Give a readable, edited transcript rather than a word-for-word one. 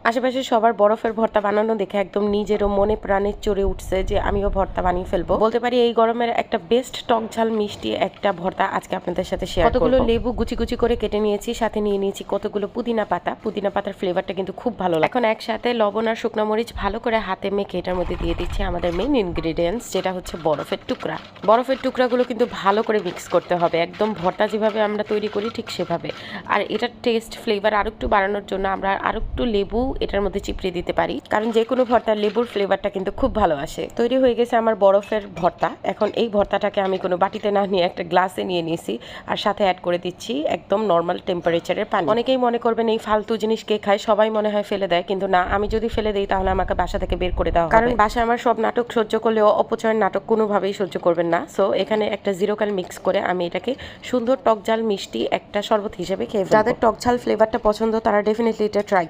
আশেপাশে সবার বরফের ভর্তা বানানো দেখে একদম নিজেরও মনে প্রাণে চড়ে উঠছে যে আমিও ভর্তা বানিয়ে ফেলবো। বলতে পারি এই গরমের একটা বেস্ট টক ঝাল মিষ্টি একটা ভর্তা আজকে আপনাদের সাথে শেয়ার করব। কতগুলো লেবু কুচি কুচি করে কেটে নিয়েছি, সাথে নিয়ে নিয়েছি কতগুলো পুদিনা পাতা। পুদিনা পাতার ফ্লেভারটা কিন্তু খুব ভালো লাগে। এখন একসাথে লবণ আর শুকনো মরিচ ভালো করে হাতে মেখে এটার মধ্যে দিয়ে দিচ্ছি আমাদের মেইন ইনগ্রেডিয়েন্টস, যেটা হচ্ছে বরফের টুকরা। বরফের টুকরাগুলো কিন্তু ভালো করে মিক্স করতে হবে, একদম ভর্তা যেভাবে আমরা তৈরি করি ঠিক সেভাবে। আর এটার টেস্ট ফ্লেভার আরো একটু বাড়ানোর জন্য আমরা আরো একটু লেবু এটার মধ্যে চিপড়ে দিতে পারি, কারণ যে কোনো ভর্তার লেবুর ফ্লেভারটা কিন্তু খুব ভালো আসে। তৈরি হয়ে গেছে আমার বরফের ভর্তা। এখন এই ভর্তাটাকে আমি কোনো বাটিতে না নিয়ে একটা গ্লাসে নিয়ে নিয়েছি, আর সাথে অ্যাড করে দিচ্ছি একদম নর্মাল টেম্পারেচারের পানি। অনেকেই মনে করবেন এই ফালতু জিনিস কে খায়, সবাই মনে হয় ফেলে দেয়, কিন্তু না, আমি যদি ফেলে দিই তাহলে আমাকে বাসা থেকে বের করে দেওয়া হবে। কারণ বাসায় আমার সব নাটক সহ্য করলেও অপচয়ের নাটক কোনোভাবেই সহ্য করবেন না। সো এখানে একটা জিরো কাল মিক্স করে আমি এটাকে সুন্দর টক ঝাল মিষ্টি একটা শরবত হিসেবে খেয়ে ফেলবো। যাদের টক ঝাল ফ্লেভারটা পছন্দ তারা ডেফিনেটলি এটা ট্রাই